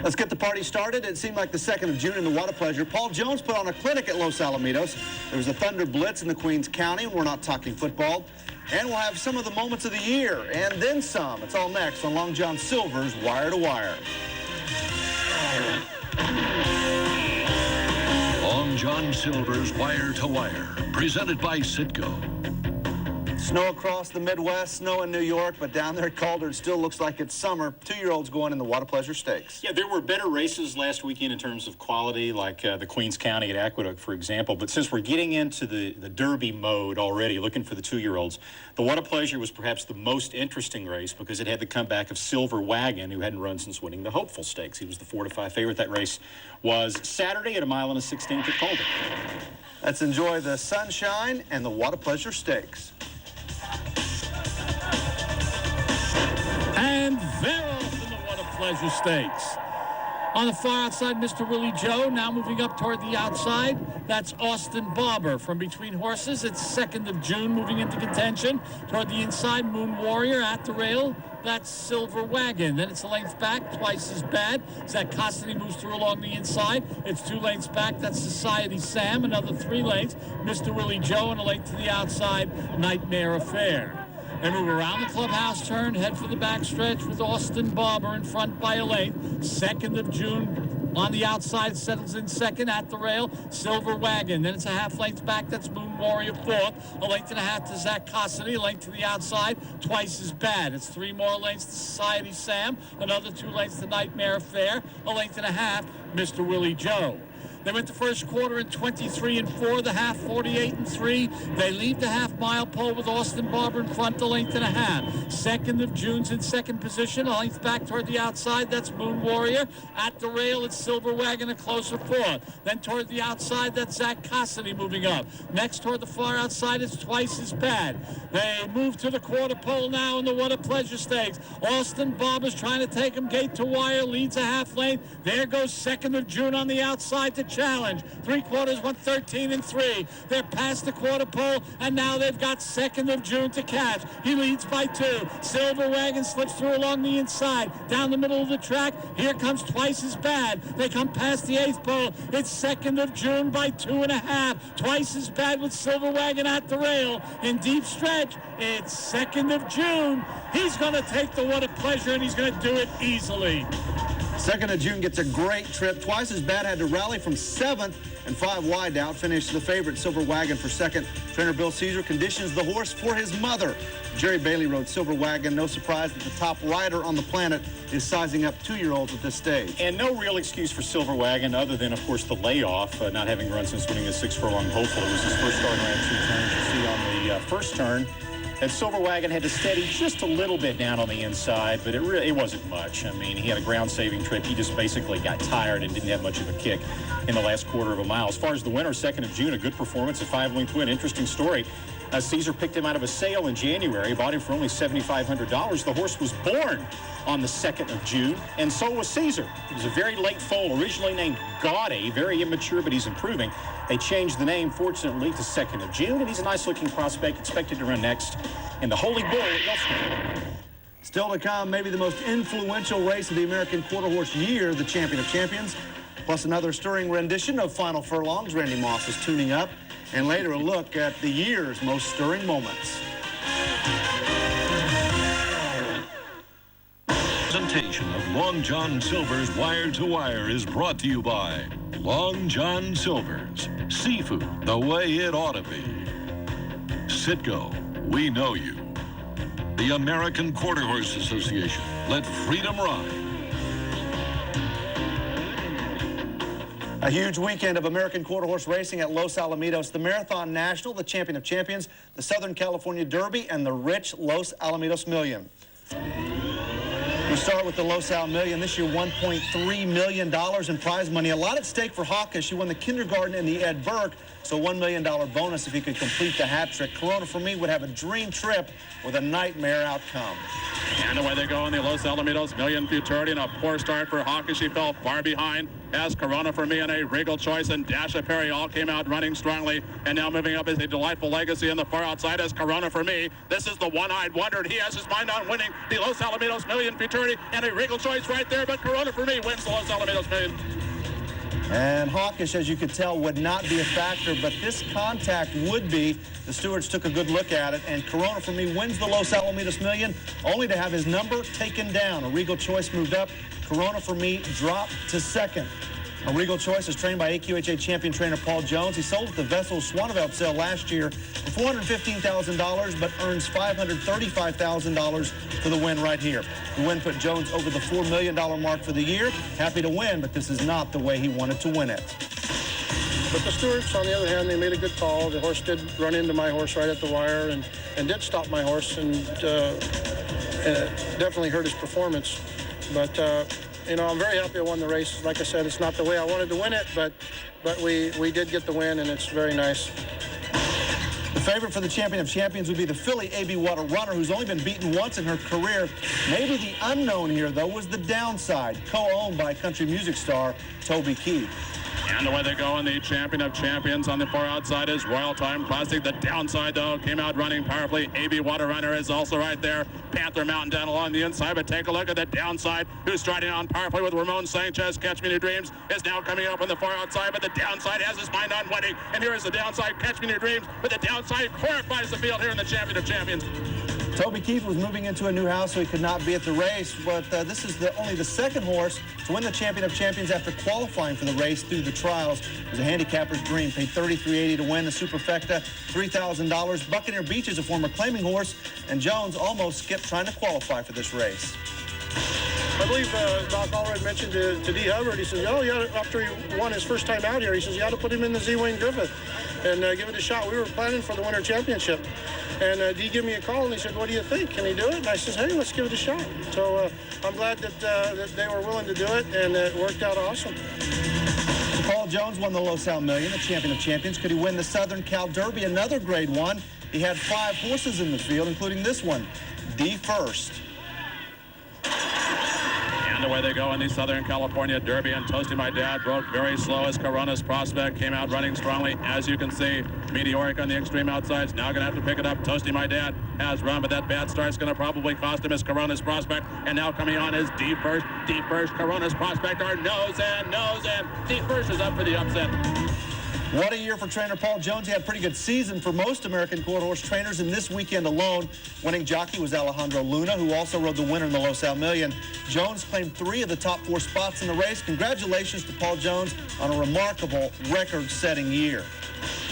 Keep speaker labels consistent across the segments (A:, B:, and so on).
A: Let's get the party started. It seemed like the 2nd of June in the Water Pleasure. Paul Jones put on a clinic at Los Alamitos. There was a Thunder Blitz in the Queens County. We're not talking football. And we'll have some of the moments of the year, and then some. It's all next on Long John Silver's Wire to Wire.
B: Long John Silver's Wire to Wire, presented by Citgo.
A: Snow across the Midwest, snow in New York, but down there at Calder, it still looks like it's summer. 2-year-olds going in the Water Pleasure Stakes.
C: Yeah, there were better races last weekend in terms of quality, like the Queens County at Aqueduct, for example. But since we're getting into the Derby mode already, looking for the 2-year-olds, the Water Pleasure was perhaps the most interesting race because it had the comeback of Silver Wagon, who hadn't run since winning the Hopeful Stakes. He was the 4-5 favorite. That race was Saturday at 1 1/16 at Calder.
A: Let's enjoy the sunshine and the Water Pleasure Stakes.
D: And they're off in the Water Pleasure Stakes. On the far outside, Mr. Willie Joe, now moving up toward the outside. That's Austin Barber from between horses. It's 2nd of June, moving into contention. Toward the inside, Moon Warrior at the rail. That's Silver Wagon. Then it's a length back, twice as bad. Zach Costany moves through along the inside. It's 2 lengths back. That's Society Sam. Another 3 lengths. Mr. Willie Joe, and a length to the outside, Nightmare Affair. They move around the clubhouse turn, head for the backstretch with Austin Barber in front by a length. 2nd of June on the outside, settles in 2nd at the rail, Silver Wagon. Then it's a half length back, that's Moon Warrior 4th. A length and a half to Zach Costany, a length to the outside, twice as bad. It's 3 more lengths to Society Sam, another 2 lengths to Nightmare Affair, a length and a half, Mr. Willie Joe. They went the first quarter in 23-4, the half 48-3. They lead the half-mile pole with Austin Barber in front, a length and a half. 2nd of June's in 2nd position, a length back toward the outside. That's Moon Warrior. At the rail, it's Silver Wagon, a closer 4th. Then toward the outside, that's Zach Costany moving up. Next toward the far outside, it's twice as bad. They move to the quarter pole now in the Water Pleasure Stakes. Austin Barber's trying to take him gate to wire, leads a half length. There goes 2nd of June on the outside to challenge. 3/4, 1:13-3. They're past the quarter pole, and now they've got 2nd of June to catch. He leads by 2. Silver Wagon slips through along the inside, down the middle of the track. Here comes twice as bad. They come past the 8th pole. It's 2nd of June by 2.5. Twice as bad with Silver Wagon at the rail. In deep stretch, it's 2nd of June. He's going to take the Water Pleasure, and he's going to do it easily.
A: 2nd of June gets a great trip. Twice as bad, had to rally from 7th and 5 wide out. Finished the favorite, Silver Wagon, for 2nd. Trainer Bill Caesar conditions the horse for his mother. Jerry Bailey rode Silver Wagon. No surprise that the top rider on the planet is sizing up 2-year-olds at this stage.
C: And no real excuse for Silver Wagon other than, of course, the layoff, not having run since winning a 6-furlong Hopeful. It was his first start around 2 turns. You see on the first turn, and Silver Wagon had to steady just a little bit down on the inside, but it wasn't much. I mean, he had a ground-saving trip. He just basically got tired and didn't have much of a kick in the last quarter of a mile. As far as the winner, 2nd of June, a good performance, a 5-length win. Interesting story. Caesar picked him out of a sale in January, bought him for only $7,500. The horse was born on the 2nd of June, and so was Caesar. He was a very late foal, originally named Gaudy, very immature, but he's improving. They changed the name, fortunately, to 2nd of June, and he's a nice-looking prospect, expected to run next in the Holy Bull at Yellowstone.
A: Still to come, maybe the most influential race of the American Quarter Horse year, the Champion of Champions, plus another stirring rendition of Final Furlongs. Randy Moss is tuning up, and later a look at the year's most stirring moments.
B: Presentation of Long John Silver's Wire to Wire is brought to you by Long John Silver's Seafood the way it ought to be. Citgo, we know you. The American Quarter Horse Association. Let freedom ride.
A: A huge weekend of American Quarter Horse racing at Los Alamitos. The Marathon National, the Champion of Champions, the Southern California Derby, and the rich Los Alamitos Million. We start with the Los Al Million. This year, $1.3 million in prize money. A lot at stake for Hawkins. She won the kindergarten and the Ed Burke, so $1 million bonus if he could complete the hat trick. Corona for me would have a dream trip with a nightmare outcome.
E: And away they go in the Los Alamitos Million Futurity, and a poor start for Hawkins. She fell far behind. as Corona for Me and a Regal Choice and Dasha Perry all came out running strongly. And now moving up is a Delightful Legacy in the far outside as Corona for Me. This is the one-eyed wonder, and he has his mind on winning the Los Alamitos Million Futurity, and a Regal Choice right there, but Corona for Me wins the Los Alamitos Million.
A: And Hawkish, as you could tell, would not be a factor, but this contact would be. The stewards took a good look at it, and Corona for Me wins the Los Alamitos Million, only to have his number taken down. A Regal Choice moved up. Corona for Me dropped to second. A Regal Choice is trained by AQHA champion trainer Paul Jones. He sold at the Vessel Swanevelt sale last year for $415,000, but earns $535,000 for the win right here. The win put Jones over the $4 million mark for the year. Happy to win, but this is not the way he wanted to win it.
F: But the stewards, on the other hand, they made a good call. The horse did run into my horse right at the wire and did stop my horse, and definitely hurt his performance. But you know, I'm very happy I won the race. Like I said, it's not the way I wanted to win it, but we did get the win, and it's very nice.
A: The favorite for the Champion of Champions would be the filly A.B. Water Runner, who's only been beaten once in her career. Maybe the unknown here, though, was the Downside, co-owned by country music star Toby Keith.
E: And away they go, and the Champion of Champions on the far outside is Royal Time Classic. The Downside, though, came out running powerfully. A.B. Water Runner is also right there. Panther Mountain down along the inside, but take a look at the Downside, who's striding on powerfully with Ramon Sanchez. Catch Me in Your Dreams is now coming up on the far outside, but the Downside has his mind on winning. And here is the Downside, Catch Me in Your Dreams, but the Downside clarifies the field here in the Champion of Champions.
A: Toby Keith was moving into a new house, so he could not be at the race, but this is only the second horse to win the Champion of Champions after qualifying for the race through the trials. It was a handicapper's dream. Paid $33.80 to win. The Superfecta, $3,000. Buccaneer Beach is a former claiming horse, and Jones almost skipped trying to qualify for this race.
F: I believe Doc Allred mentioned to D. Hubbard, he says, oh, yeah, after he won his first time out here, he says, you ought to put him in the Z. Wayne Griffith and give it a shot. We were planning for the Winter Championship. And D gave me a call, and he said, what do you think? Can he do it? And I says, hey, let's give it a shot. So I'm glad that they were willing to do it, and it worked out awesome.
A: Paul Jones won the Los Al Million, the Champion of Champions. Could he win the Southern Cal Derby, another Grade 1? He had 5 horses in the field, including this one, D First.
E: And away they go in the Southern California Derby, and Toasty My Dad broke very slow as Corona's Prospect came out running strongly. As you can see, Meteoric on the extreme outside is now going to have to pick it up. Toasty My Dad has run, but that bad start's going to probably cost him as Corona's Prospect. And now coming on is D First. D First, Corona's Prospect are nose and D First is up for the upset.
A: What a year for trainer Paul Jones. He had a pretty good season for most American quarter horse trainers, and this weekend alone, winning jockey was Alejandro Luna, who also rode the winner in the Los Al Million. Jones claimed 3 of the top 4 spots in the race. Congratulations to Paul Jones on a remarkable record-setting year.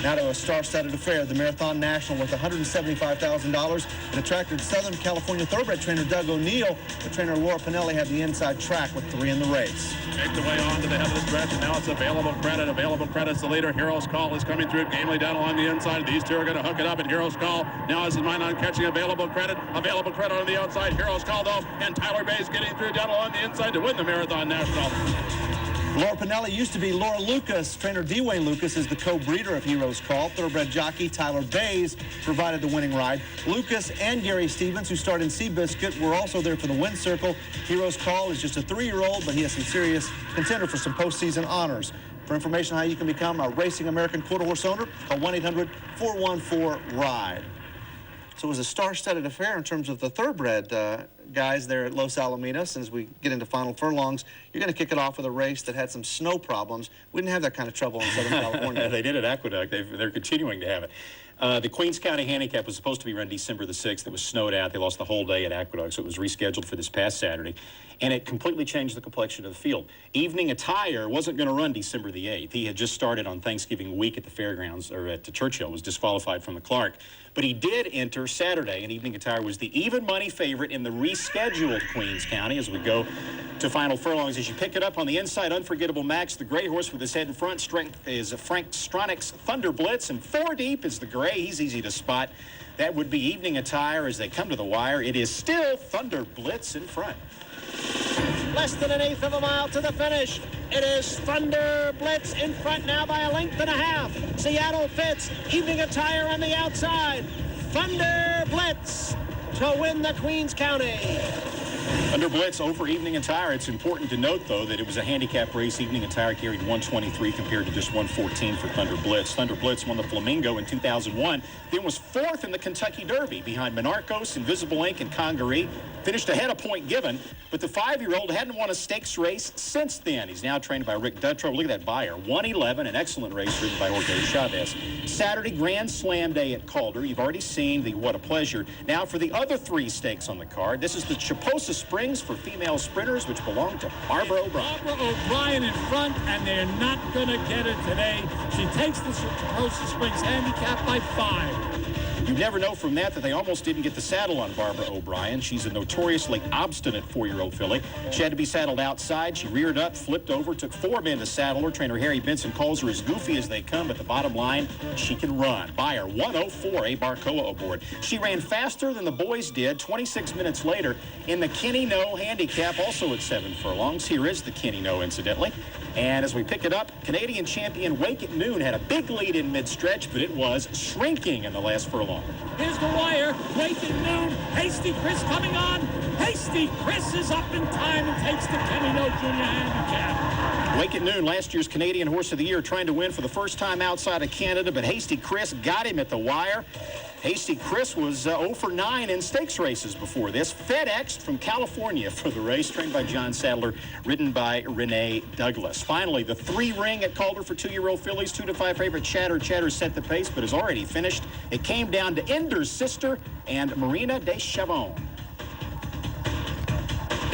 A: Now to a star-studded affair, the Marathon National worth $175,000. It attracted Southern California thoroughbred trainer Doug O'Neill. The trainer Laura Pinelli had the inside track with 3 in the race.
E: Make the way on to the head of the stretch, and now it's Available Credit. Available Credit's the leader. Hero's Call is coming through gamely down along the inside. These two are going to hook it up, and Hero's Call now has his mind on catching Available Credit. Available Credit on the outside. Hero's Call, though, and Tyler Bay's getting through down along the inside to win the Marathon National.
A: Laura Pinelli used to be Laura Lucas. Trainer D-Wayne Lucas is the co-breeder of Heroes Call. Thoroughbred jockey Tyler Bays provided the winning ride. Lucas and Gary Stevens, who starred in Seabiscuit, were also there for the win circle. Heroes Call is just a 3-year-old, but he has some serious contender for some postseason honors. For information on how you can become a racing American quarter horse owner, call 1-800-414-RIDE. So it was a star-studded affair in terms of the thoroughbred guys there at Los Alamitos. And as we get into final furlongs, you're going to kick it off with a race that had some snow problems. We didn't have that kind of trouble in Southern California.
C: They did at Aqueduct. They're continuing to have it. The Queens County Handicap was supposed to be run December the 6th. It was snowed out. They lost the whole day at Aqueduct, so it was rescheduled for this past Saturday. And it completely changed the complexion of the field. Evening Attire wasn't going to run December the 8th. He had just started on Thanksgiving week at the fairgrounds, or at the Churchill, was disqualified from the Clark. But he did enter Saturday, and Evening Attire was the even money favorite in the rescheduled Queens County. As we go to final furlongs, as you pick it up on the inside, Unforgettable Max, the gray horse with his head in front. Strength is Frank Stronach's Thunder Blitz, and 4 deep is the gray. He's easy to spot. That would be Evening Attire as they come to the wire. It is still Thunder Blitz in front.
G: Less than 1/8 of a mile to the finish. It is Thunder Blitz in front now by 1.5 lengths. Seattle Fitz, Evening Attire on the outside. Thunder Blitz to win the Queens County.
C: Under Blitz over Evening and Tire. It's important to note, though, that it was a handicap race. Evening and Tire carried 123 compared to just 114 for Thunder Blitz. Thunder Blitz won the Flamingo in 2001, then was fourth in the Kentucky Derby behind Monarchos, Invisible Ink, and Congaree. Finished ahead of Point Given, but the 5-year-old hadn't won a stakes race since then. He's now trained by Rick Dutrow. Look at that buyer. 111, an excellent race driven by Jorge Chavez. Saturday, Grand Slam Day at Calder. You've already seen the What a Pleasure. Now for the other 3 stakes on the card. This is the Chiposa Springs for female sprinters, which belong to Barbara O'Brien.
D: Barbara O'Brien in front, and they're not going to get it today. She takes the Chiposa Springs handicap by 5.
C: You never know from that they almost didn't get the saddle on Barbara O'Brien. She's a notoriously obstinate 4-year-old filly. She had to be saddled outside. She reared up, flipped over, took 4 men to saddle her. Trainer Harry Benson calls her as goofy as they come, but the bottom line, she can run. Buyer 104, A. Barcoa aboard. She ran faster than the boys did 26 minutes later in the Kenny No handicap, also at 7 furlongs. Here is the Kenny No, incidentally. And as we pick it up, Canadian champion Wake at Noon had a big lead in mid-stretch, but it was shrinking in the last furlong.
D: Here's the wire. Wake at Noon. Hasty Chris coming on. Hasty Chris is up in time and takes the Kenny No Junior handicap.
C: Wake at Noon, last year's Canadian Horse of the Year, trying to win for the first time outside of Canada, but Hasty Chris got him at the wire. Hasty Chris was 0 for 9 in stakes races before this. FedExed from California for the race, trained by John Sadler, ridden by Renee Douglas. Finally, the 3-ring at Calder for 2-year-old fillies. 2 to 5 favorite Chatter. Chatter set the pace, but has already finished. It came down to Ender's Sister and Marina de Chavon.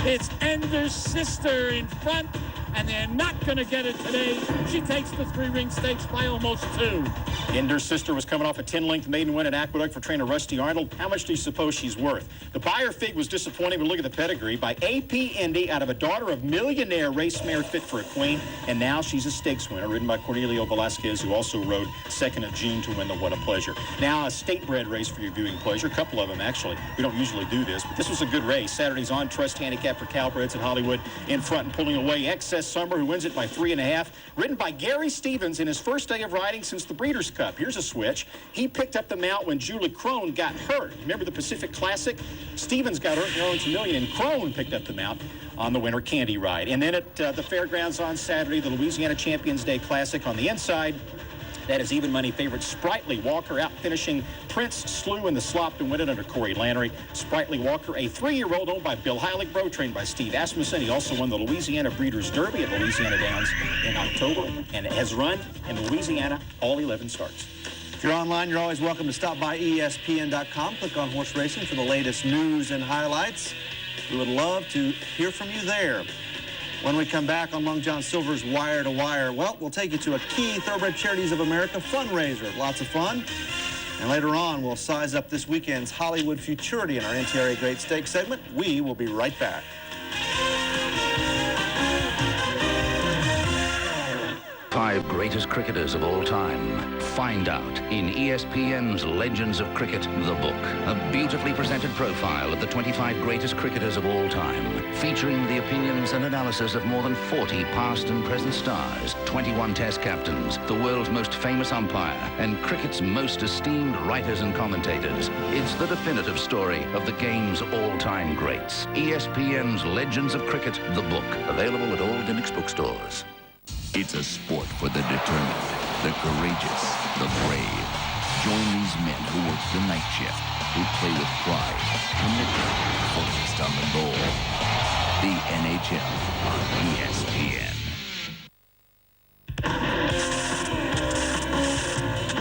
D: It's Ender's Sister in front, and they're not going to get it today. She takes the 3-ring stakes by almost 2.
C: Ender's Sister was coming off a 10-length maiden win at Aqueduct for trainer Rusty Arnold. How much do you suppose she's worth? The buyer fig was disappointing, but look at the pedigree. By A.P. Indy, out of a daughter of millionaire race mare fit for a queen, and now she's a stakes winner, ridden by Cornelio Velasquez, who also rode 2nd of June to win the What a Pleasure. Now a state-bred race for your viewing pleasure, a couple of them actually. We don't usually do this, but this was a good race. Saturday's On Trust handicap for Calbreds at Hollywood in front and pulling away Excess Summer, who wins it by 3.5, ridden by Gary Stevens in his first day of riding since the Breeders' Cup. Here's a switch. He picked up the mount when Julie Crone got hurt. Remember the Pacific Classic? Stevens got hurt in Arlington Million, and Crone picked up the mount on the Winter Candy Ride. And then at the fairgrounds on Saturday, the Louisiana Champions Day Classic on the inside. That is even money favorite Sprightly Walker out finishing Prince Slew in the slop to win it under Corey Lannery. Sprightly Walker, a 3-year-old owned by Bill Heiligbrod, trained by Steve Asmussen. He also won the Louisiana Breeders' Derby at Louisiana Downs in October and has run in Louisiana all 11 starts.
A: If you're online, you're always welcome to stop by ESPN.com. Click on horse racing for the latest news and highlights. We would love to hear from you there. When we come back on Long John Silver's Wire to Wire, well, we'll take you to a key Thoroughbred Charities of America fundraiser. Lots of fun. And later on, we'll size up this weekend's Hollywood Futurity in our NTRA Great Stakes segment. We will be right back.
H: 5 greatest cricketers of all time. Find out in ESPN's Legends of Cricket, the book. A beautifully presented profile of the 25 greatest cricketers of all time, featuring the opinions and analysis of more than 40 past and present stars, 21 test captains, the world's most famous umpire, and cricket's most esteemed writers and commentators. It's the definitive story of the game's all-time greats. ESPN's Legends of Cricket, the book. Available at all Dimmicks bookstores.
I: It's a sport for the determined, the courageous, the brave. Join these men who work the night shift, who play with pride, commitment, focused on the goal. The NHL on ESPN.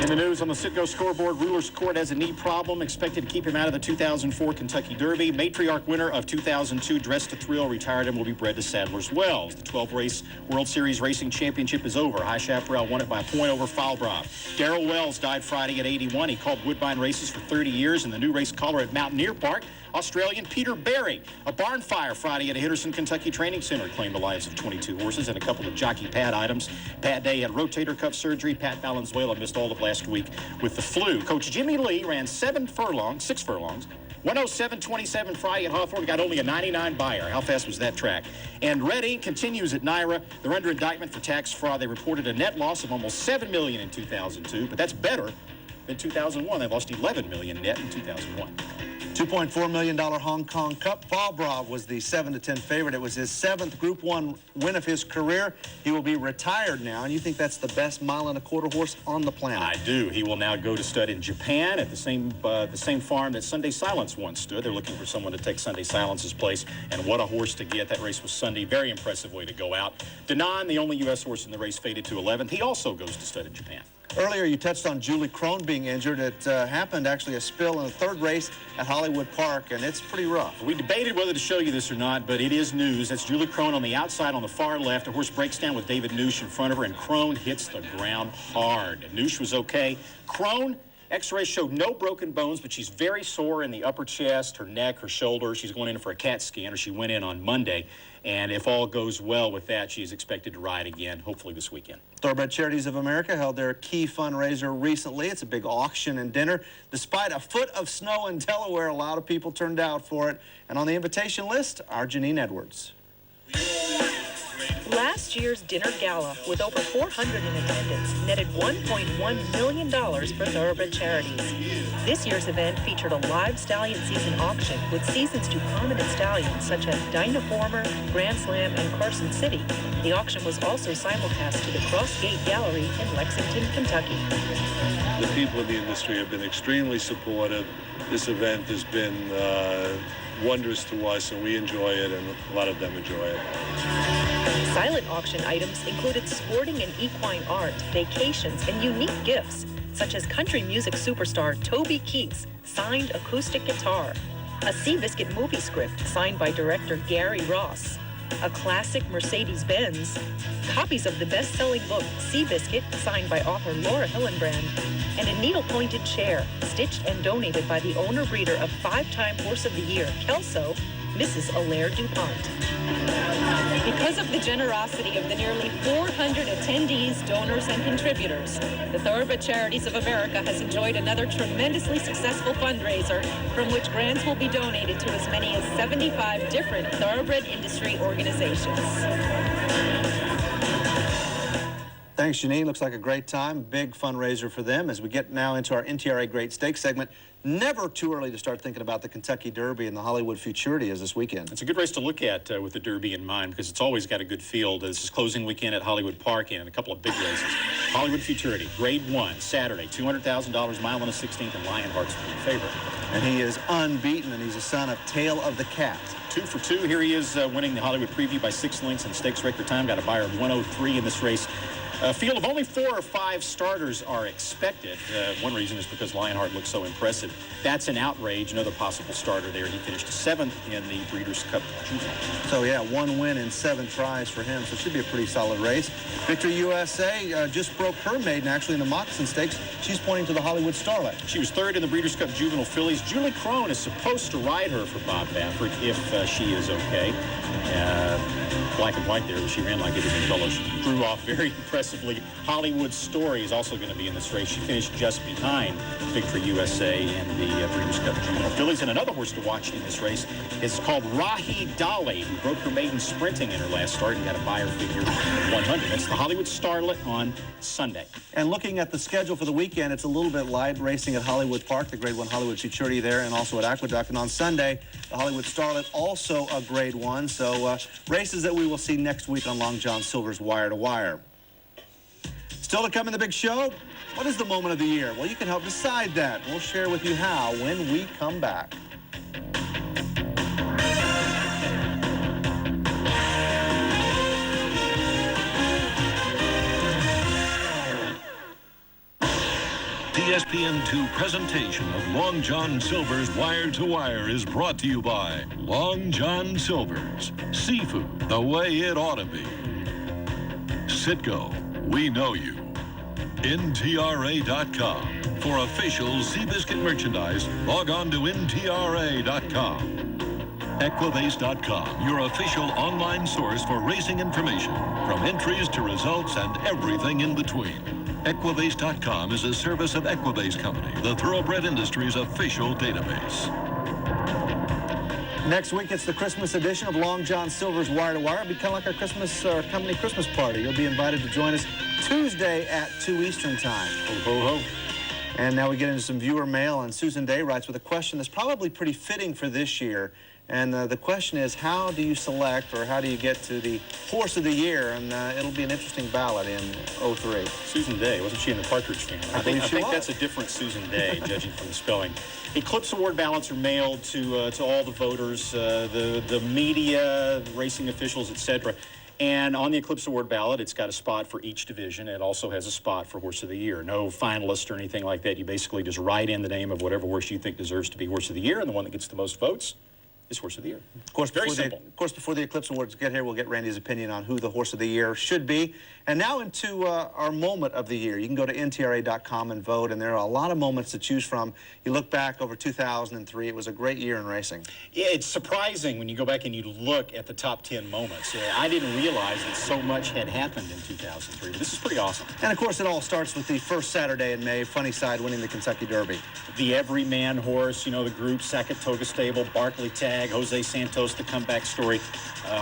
C: In the news on the Citgo scoreboard, Ruler's Court has a knee problem, expected to keep him out of the 2004 Kentucky Derby. Matriarch winner of 2002, Dressed to Thrill, retired and will be bred to Sadler's Wells. The 12-race World Series Racing Championship is over. High Chaparral won it by a point over Falbrov. Darrell Wells died Friday at 81. He called Woodbine races for 30 years, and the new race caller at Mountaineer Park, Australian Peter Barry. A barn fire Friday at a Henderson, Kentucky Training Center claimed the lives of 22 horses and a couple of jockey pad items. Pat Day had rotator cuff surgery. Pat Valenzuela missed all of last week with the flu. Coach Jimmy Lee ran 6 furlongs, 107.27 Friday at Hawthorne, got only a 99 buyer. How fast was that track? And Reading continues at Naira. They're under indictment for tax fraud. They reported a net loss of almost $7 million in 2002, but that's better than 2001. They lost $11 million net in 2001.
A: $2.4 million Hong Kong Cup. Falbrov was the 7-10 favorite. It was his 7th Group 1 win of his career. He will be retired now, and you think that's the best mile and a quarter horse on the planet?
C: I do. He will now go to stud in Japan at the same farm that Sunday Silence once stood. They're looking for someone to take Sunday Silence's place, and what a horse to get. That race was Sunday. Very impressive way to go out. Danan, the only U.S. horse in the race, faded to 11th. He also goes to stud in Japan.
A: Earlier, you touched on Julie Crone being injured. It happened, actually, a spill in the 3rd race at Hollywood Park, and it's pretty rough.
C: We debated whether to show you this or not, but it is news. That's Julie Crone on the outside on the far left. The horse breaks down with David Noosh in front of her, and Crone hits the ground hard. Noosh was okay. Crone, X-ray showed no broken bones, but she's very sore in the upper chest, her neck, her shoulder. She's going in for a CAT scan, or she went in on Monday. And if all goes well with that, she is expected to ride again, hopefully this weekend.
A: Thoroughbred Charities of America held their key fundraiser recently. It's a big auction and dinner. Despite a foot of snow in Delaware, a lot of people turned out for it. And on the invitation list, our Janine Edwards.
J: Last year's dinner gala, with over 400 in attendance, netted $1.1 million for Thoroughbred Charities. This year's event featured a live stallion season auction with seasons to prominent stallions such as Dynaformer, Grand Slam, and Carson City. The auction was also simulcast to the Crossgate Gallery in Lexington, Kentucky.
K: The people in the industry have been extremely supportive. This event has been wondrous to us, and we enjoy it, and a lot of them enjoy it.
J: Silent auction items included sporting and equine art, vacations, and unique gifts, such as country music superstar Toby Keith's signed acoustic guitar, a Seabiscuit movie script signed by director Gary Ross, a classic Mercedes-Benz, copies of the best-selling book Seabiscuit signed by author Laura Hillenbrand, and a needle-pointed chair stitched and donated by the owner-breeder of 5-time Horse of the Year, Kelso, Mrs. Allaire DuPont. Because of the generosity of the nearly 400 attendees, donors, and contributors, the Thoroughbred Charities of America has enjoyed another tremendously successful fundraiser from which grants will be donated to as many as 75 different thoroughbred industry organizations.
A: Thanks, Janine. Looks like a great time. Big fundraiser for them. As we get now into our NTRA Great Stakes segment, never too early to start thinking about the Kentucky Derby and the Hollywood Futurity as this weekend.
C: It's a good race to look at with the Derby in mind because it's always got a good field. This is closing weekend at Hollywood Park and a couple of big races. Hollywood Futurity, Grade 1, Saturday, $200,000, mile and a 16th, and Lionheart's the favorite.
A: And he is unbeaten, and he's a son of Tail of the Cat.
C: 2 for 2. Here he is winning the Hollywood Preview by 6 lengths and stakes record time. Got a buyer of 103 in this race. A field of only 4 or 5 starters are expected. One reason is because Lionheart looks so impressive. That's an outrage. Another possible starter there. He finished 7th in the Breeders' Cup Juvenile.
A: So, yeah, 1 win in 7 tries for him. So it should be a pretty solid race. Victory USA just broke her maiden, actually, in the Moccasin Stakes. She's pointing to the Hollywood Starlet.
C: She was 3rd in the Breeders' Cup Juvenile Fillies. Julie Crone is supposed to ride her for Bob Baffert if she is okay. Black and white there, she ran like it is in color. She drew off very impressively. Hollywood Story is also going to be in this race. She finished just behind Victory USA in the Breeders' Cup Juvenile Fillies. And another horse to watch in this race is called Rahi Dali, who broke her maiden sprinting in her last start and got a buyer figure of 100. That's the Hollywood Starlet on Sunday.
A: And looking at the schedule for the weekend, it's a little bit light racing at Hollywood Park, the Grade 1 Hollywood Futurity there, and also at Aqueduct. And on Sunday, the Hollywood Starlet, also a Grade 1. So races that we will see next week on Long John Silver's Wire to Wire. Still to come in the big show, what is the moment of the year? Well, you can help decide that. We'll share with you how when we come back.
B: ESPN2 presentation of Long John Silver's Wire to Wire is brought to you by Long John Silver's Seafood, the way it ought to be. Citgo, we know you. NTRA.com. For official Seabiscuit merchandise, log on to NTRA.com. Equibase.com, your official online source for racing information, from entries to results and everything in between. Equibase.com is a service of Equibase Company, the thoroughbred industry's official database.
A: Next week, it's the Christmas edition of Long John Silver's Wire to Wire. It'll be kind of like our Christmas company Christmas party. You'll be invited to join us Tuesday at 2 Eastern Time.
C: Ho, ho, ho.
A: And now we get into some viewer mail, and Susan Day writes with a question that's probably pretty fitting for this year. And the question is, how do you select, or how do you get to the Horse of the Year? And it'll be an interesting ballot in 03.
C: Susan Day, wasn't she in the Partridge Family? I think that's a different Susan Day, judging from the spelling. Eclipse Award ballots are mailed to all the voters, the media, racing officials, etc. And on the Eclipse Award ballot, it's got a spot for each division. It also has a spot for Horse of the Year. No finalist or anything like that. You basically just write in the name of whatever horse you think deserves to be Horse of the Year, and the one that gets the most votes is Horse of the Year.
A: Of course,
C: very simple.
A: Of course, before the Eclipse Awards get here, we'll get Randy's opinion on who the Horse of the Year should be. And now into our moment of the year. You can go to NTRA.com and vote, and there are a lot of moments to choose from. You look back over 2003, it was a great year in racing.
C: Yeah, it's surprising when you go back and you look at the top 10 moments. I didn't realize that so much had happened in 2003, but this is pretty awesome.
A: And of course, it all starts with the first Saturday in May, Funny Side winning the Kentucky Derby.
C: The Everyman horse, you know, the group, Sakatoga Stable, Barkley Tag, Jose Santos, the comeback story.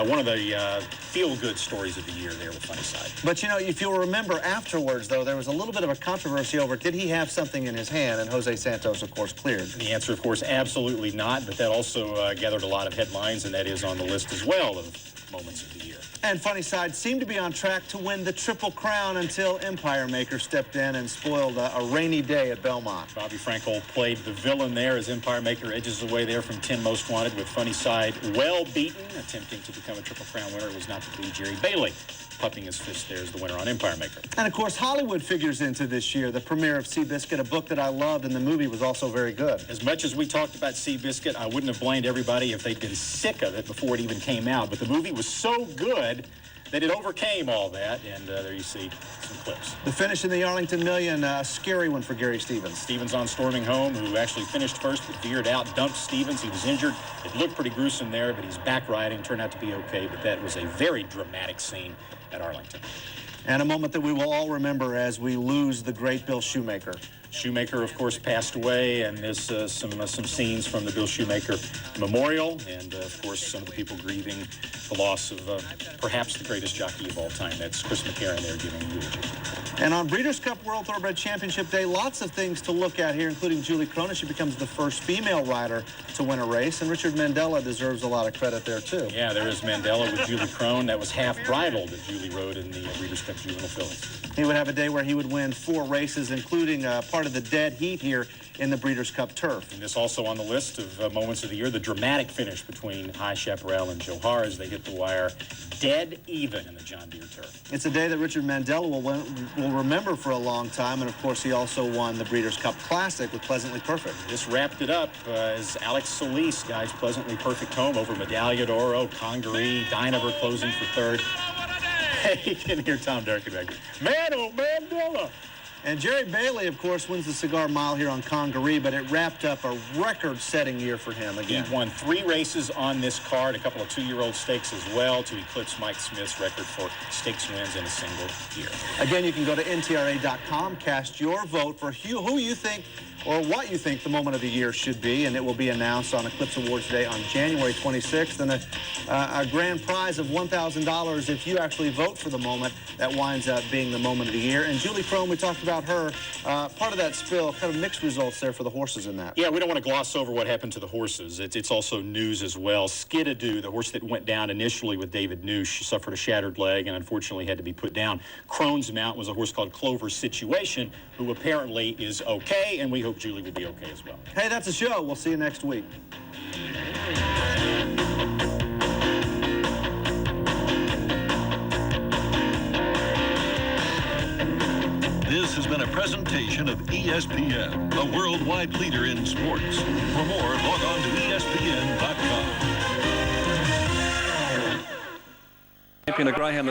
C: One of the feel-good stories of the year there with Funny Side.
A: But, you know, if you'll remember afterwards, though, there was a little bit of a controversy over did he have something in his hand, and Jose Santos, of course, cleared.
C: The answer, of course, absolutely not, but that also gathered a lot of headlines, and that is on the list as well of moments of the year.
A: And Funny Side seemed to be on track to win the Triple Crown until Empire Maker stepped in and spoiled a rainy day at Belmont.
C: Bobby Frankel played the villain there as Empire Maker edges away there from 10 Most Wanted with Funny Side well beaten, attempting to become a Triple Crown winner. It was not to be Jerry Bailey, puffing his fist there as the winner on Empire Maker.
A: And, of course, Hollywood figures into this year. The premiere of Seabiscuit, a book that I loved, and the movie was also very good.
C: As much as we talked about Seabiscuit, I wouldn't have blamed everybody if they'd been sick of it before it even came out. But the movie was so good that it overcame all that, and there you see some clips.
A: The finish in the Arlington Million, a scary one for Gary Stevens.
C: Stevens on Storming Home, who actually finished first but veered out, dumped Stevens. He was injured. It looked pretty gruesome there, but he's back riding, turned out to be okay, but that was a very dramatic scene at Arlington.
A: And a moment that we will all remember as we lose the great Bill Shoemaker.
C: Shoemaker, of course, passed away, and there's some scenes from the Bill Shoemaker Memorial, and, of course, some of the people grieving the loss of perhaps the greatest jockey of all time. That's Chris McCarron there giving a eulogy.
A: And on Breeders' Cup World Thoroughbred Championship Day, lots of things to look at here, including Julie Krona. She becomes the first female rider to win a race, and Richard Mandela deserves a lot of credit there, too.
C: Yeah, there is Mandela with Julie Krone. That was half bridle that Julie rode in the Breeders' Cup Juvenile Fillies.
A: He would have a day where he would win 4 races, including part of the dead heat here in the Breeders' Cup Turf.
C: And this also on the list of moments of the year, the dramatic finish between High Chaparral and Johar as they hit the wire dead even in the John Deere Turf.
A: It's a day that Richard Mandela will remember for a long time, and of course he also won the Breeders' Cup Classic with Pleasantly Perfect.
C: This wrapped it up as Alex Solis guides Pleasantly Perfect home over Medaglia d'Oro, Congaree, Dynaver closing for third. Hey, you can hear Tom Durkin back there. Man, oh, Mandela!
A: And Jerry Bailey, of course, wins the Cigar Mile here on Congaree, but it wrapped up a record-setting year for him again.
C: He won 3 races on this card, a couple of 2-year-old stakes as well, to eclipse Mike Smith's record for stakes wins in a single year.
A: Again, you can go to NTRA.com, cast your vote for who you think or what you think the moment of the year should be, and it will be announced on Eclipse Awards Day on January 26th. And a grand prize of $1,000 if you actually vote for the moment that winds up being the moment of the year. And Julie Krone, we talked about her. Part of that spill, kind of mixed results there for the horses in that.
C: Yeah, we don't want to gloss over what happened to the horses. It's also news as well. Skidadoo, the horse that went down initially with David Noosh, suffered a shattered leg and unfortunately had to be put down. Crone's mount was a horse called Clover Situation, who apparently is okay, and we hope Julie will be okay as well.
A: Hey, that's a show. We'll see you next week.
B: This has been a presentation of ESPN, the worldwide leader in sports. For more, log on to ESPN.com.
L: Champion of Greyhound.